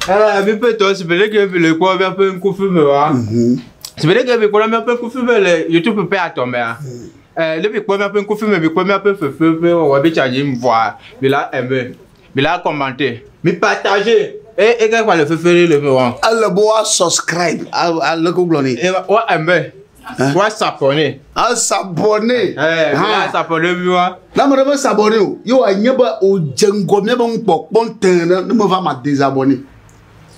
Mais peut-être, c'est vrai que le quoi un peu un coup de feu, c'est vrai que le quoi un peu un coup de feu, YouTube peut pas tomber. Le quoi un peu un coup de feu, mais quoi un peu feu, on va bien changer me voir. Mais là, aimer, mais là commenter, mais partager. Et qu'est-ce qu'on le fait le voir? Allah boa subscribe à le google. Et ouais aimer. Ouais s'abonner. Ah s'abonner. Ah s'abonner moi. Là me devons s'abonner. Yo a nyeba o djengo me bon bon terrain ne me va ma désabonner.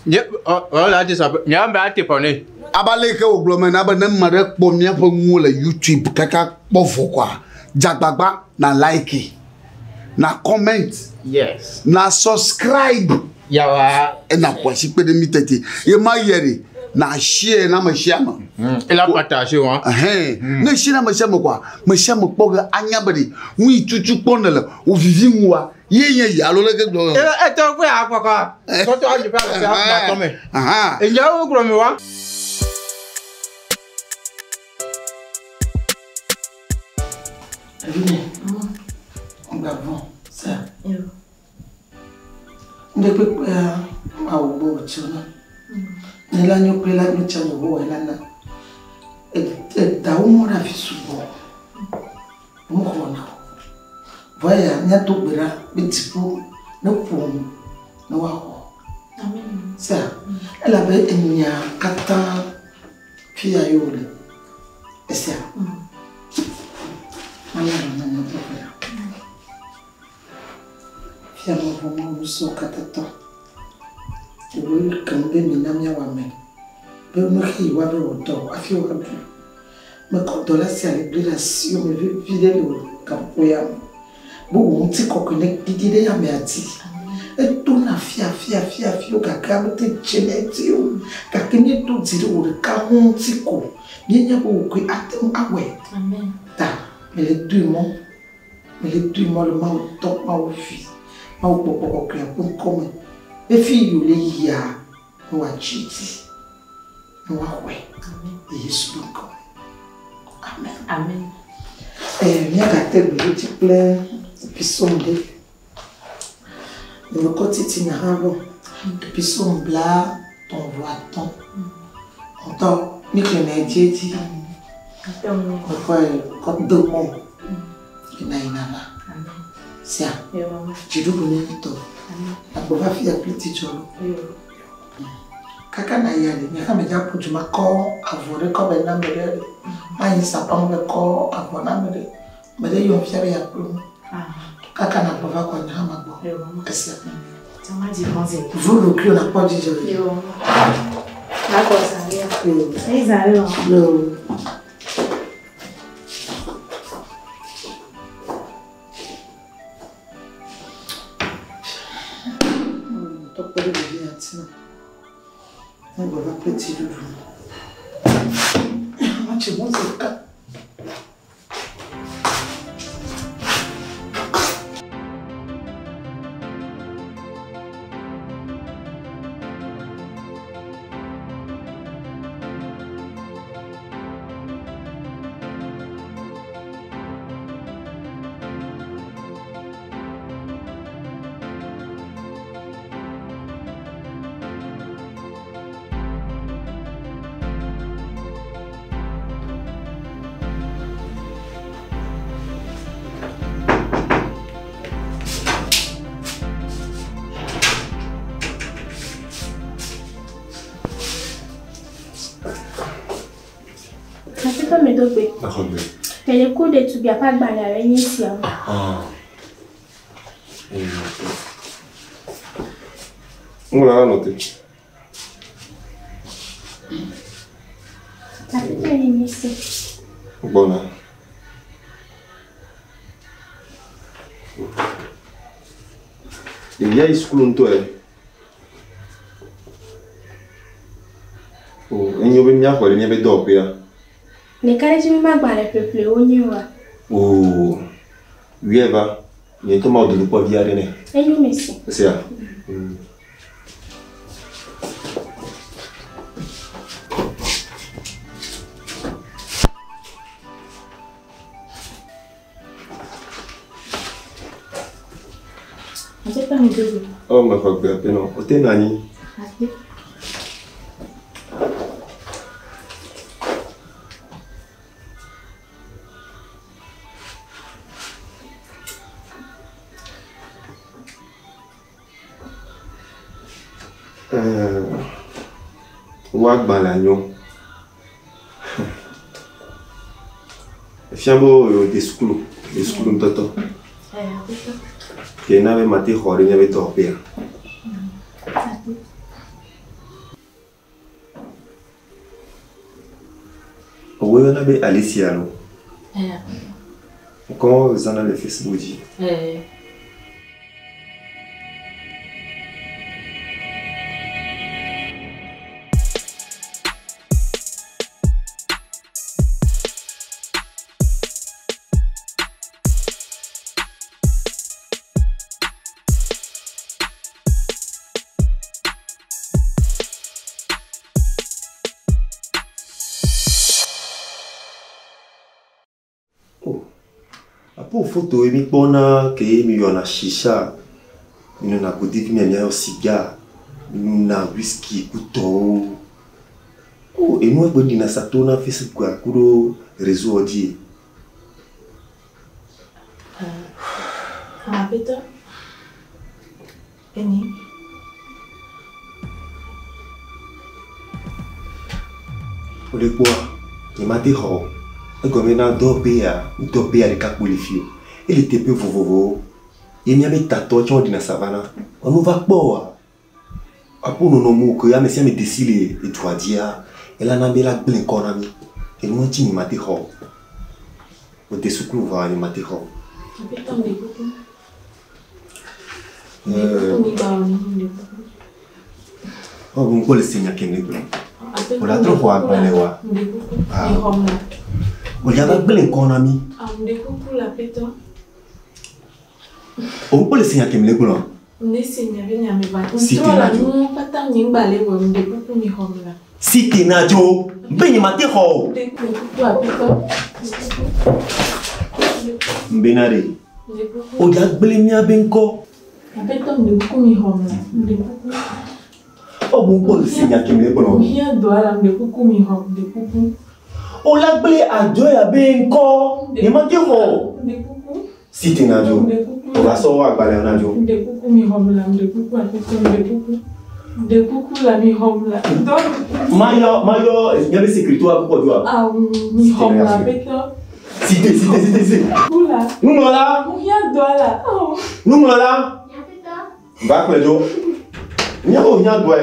Là désabonner. Nya ba t'abonner. Abale ke o glome na ba ne mare po mia po mu le YouTube kaka bofo kwa. Jagbagba na like. Na comment. Yes. Na subscribe. Yawa. Et na kwa si pe de mitete. E ma yere. Na share na ma share ma. Et la partager hein. Ne share na ma share ma kwa. Ma share ma poga anya bari. Wi tutu pona la. O vivi ngwa. Ye ya lo le ke do. E to pe akwa kwa. So to anje pa na to me. E nya o kro me wa. On va voir ça. Depuis ma obo chona. Nela nyope la nyocha nyobo ela na. Da umo na fisubo. Mukona. Voya nyato bera bitipu no pom no wa. Amen. Ça. Elle avait enya kata pia yole. Et ça. Fiamo vraiment muso katata. Je veux que nous minamia wame. Be no hi wa be odo afi wa bu. Me kondola si ale blessure me vide le kampoya. Bo unti kokune didide ya me ati. E to na fia o kakam te cheneti o. Kakini to ziri o ka hunti ko. Nyenya bo ku atem awe. Amen. Ta mais les deux mots le mal top mal fils mal pour comme les filles les ya ou a chiti ou a ouais et Jésus donc amen amen bien gâté le petit plein puis sombre le quotidien avant puis sombre là ton voix ton entend microné dit quand deux mots inainana sia jidubuni to abova fi apiti cholo kaka na yale ni kama japo juma ko avore ko be na mbele mai sapang be ko avona mbele yo fiare ya pro kaka na bova ko na magbo sia tama di konze vous le cul na pas di joli yo na ko sa ya c'est ça le on va petit doudou. Moi, tu vois, c'est ça. Mais les cours d'études, il n'y a pas de balai ici. On l'a noté. Ça fait bien ici. Bon là. Il y a ici que l'on doit. Oh, il y a bien quoi, il y a bien d'or là. Les cas de ma balle peuple au niveau. Oh, oui, Eva, il y a tout le monde de pas via René. Et nous, merci. C'est ça. Oh, ma foi, non. O tem nani. Wag balagnon. Fiambo des schools toto. Que n'avait maté hors, il y avait torpé. Oui, on avait Alicia. Comment vous en avez fait ce bougie? Pour photo et mi pona que mi yona chicha, mi na boutique mi a cigare, mi na whisky couteau. Oh et nous bon dina satona fait quoi kuro réseau odi. Peter. Eni. Pour les quoi, il m'a dit ho. Comme un d'opéa de capolifio. Il était peu vovo. Il n'y avait pas de tatouage dans la savane. On ne va pas. Après, nous nous que ya monsieur me décide et toi dire. Elle a n'abé la plein économie. Et nous on m'a dit ho. Au dessous nous va aller mater ho. Oh bon quoi le seigneur qui est là. On l'a trop voir parler wa. On y a pas plein économie. On peut le seigneur qui est là. Si tu n'as pas, ben maté ho. Benare. On y a plein benko. Oh bon pour le seigneur qui me on l'a blé à Dieu à benko. Et m'a dit ho. Si tu n'as pas, on va sortir à balai na jo. Mayo, il y avait sécurité pour toi. Ah, mi hom la beto. Cité. Nous là. Nous là. Va quoi jo. Nya doit.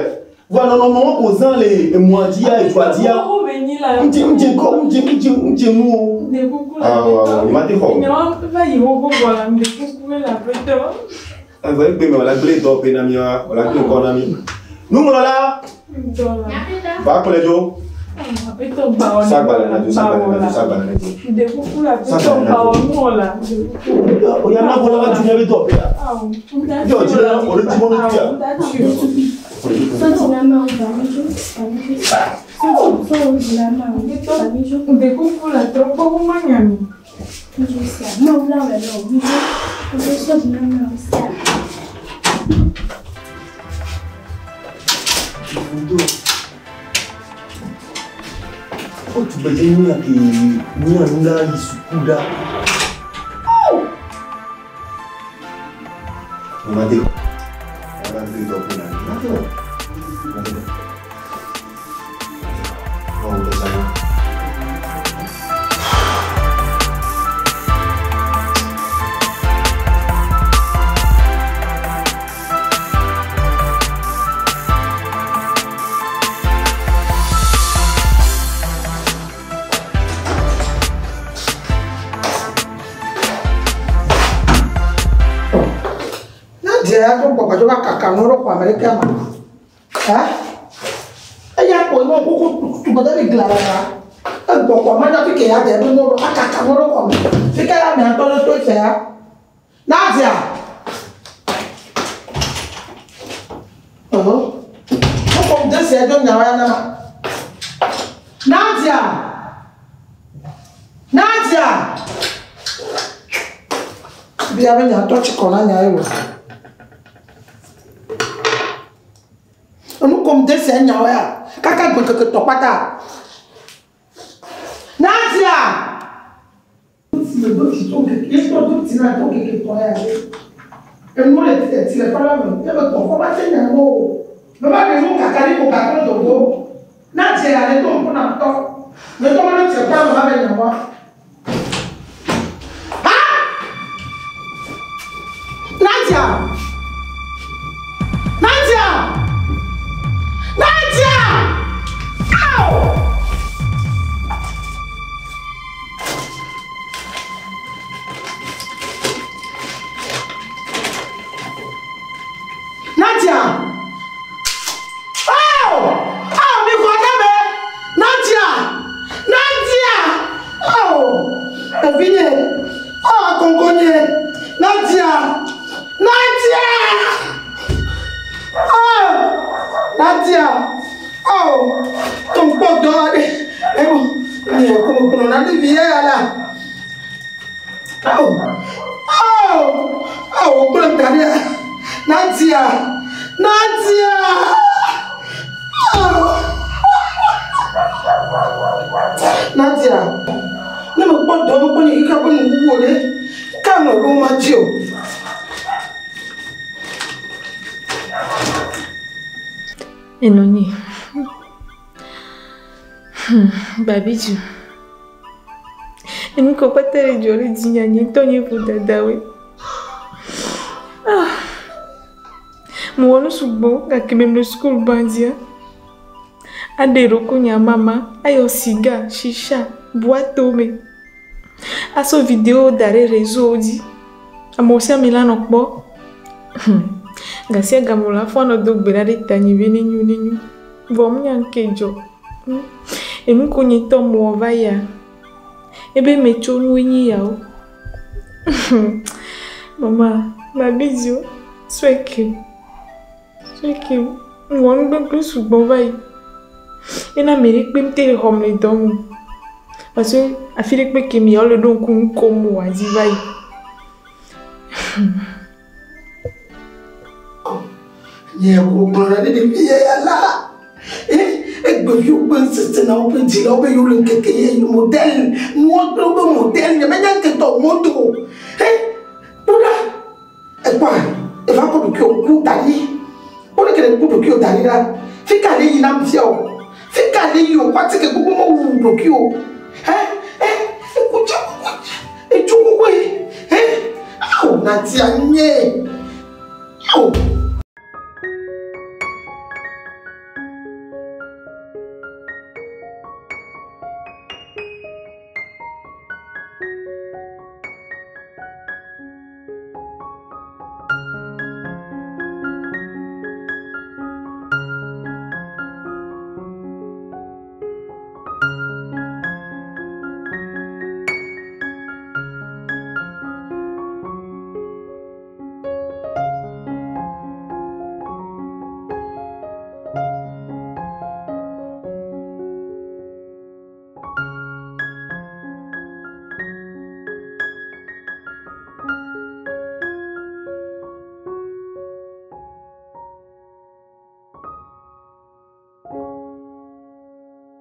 Voilà non posant les moitié et toi dire. Oh, tu peux dire que nous avons sukuda. On a dit. On a dit donc papa tu vas cacanoro kwa Amerika ma. Hein? Aya ko no ko tu bada bi glara. E bo ko ma na fi ke ya de no cacanoro ko. Fi ka ya me antolo to se ya. Nadia. Oh. Ko ko de se do nya wa na ma. Nadia. Biya be nya to chi ko na nya e wo. Nous COMPTE c'est un yaoya. Kaka que topata. Nadia! Le dos qui tombe, il faut tout tirer à ton quelque part. Et nous les tirer pas là, mais il faut pas tenir un mot. Ne pas venir cacaler pour cacaler ton dos. Nadia, allez donc pour n'importe. Mais comment ne tire pas, on va venir voir. Nadia! Nadia! Nadia! Ow! Nadia! Oh! Oh, mi kodame! Nadia! Nadia! Oh! Evine! Oh, kongonye! Nadia! Nadia! Oh! Nadia! Oh! Ton pote d'or! Eh bon, on a des vieilles là! Oh! Oh! Oh, on peut derrière! Nadia! Nadia! Oh! Nadia! Ne me pas d'or, on est capable de nous voler! Calme-le, mon Dieu! Enoni. Babiju. Emi ko patere jori jinyanye tonye budadawe. Ah. Mo wonu subo ga kememle school bandia. Adero kunya mama ayo siga shisha boitome. Aso video dare réseau di. Amosia milano kbo. Gasia gamola fona dogbera de tani ninyu. Vom nyankejo. Emi kunyi to mo vaya. Ebe mecho nwenyi yao. Mama, babizio, sweke. Ngwan be plus bon vai. Ena meri pem tere homle domu. Parce afile pe kemi ole don kun komo azi vai. Yeah, we're ready to be là. Et que vous pensez na on peut dire on peut le quelque modèle, moi le modèle, mais maintenant que ton moto. Voilà. Et quoi? Et va pour que on coupe d'aller. Pour que le coupe que d'aller là. Fica ali na mfio. Fica ali yo kwati que coupe mo blokio. Écoute. Et tu quoi? Ah, on a dit. Oh.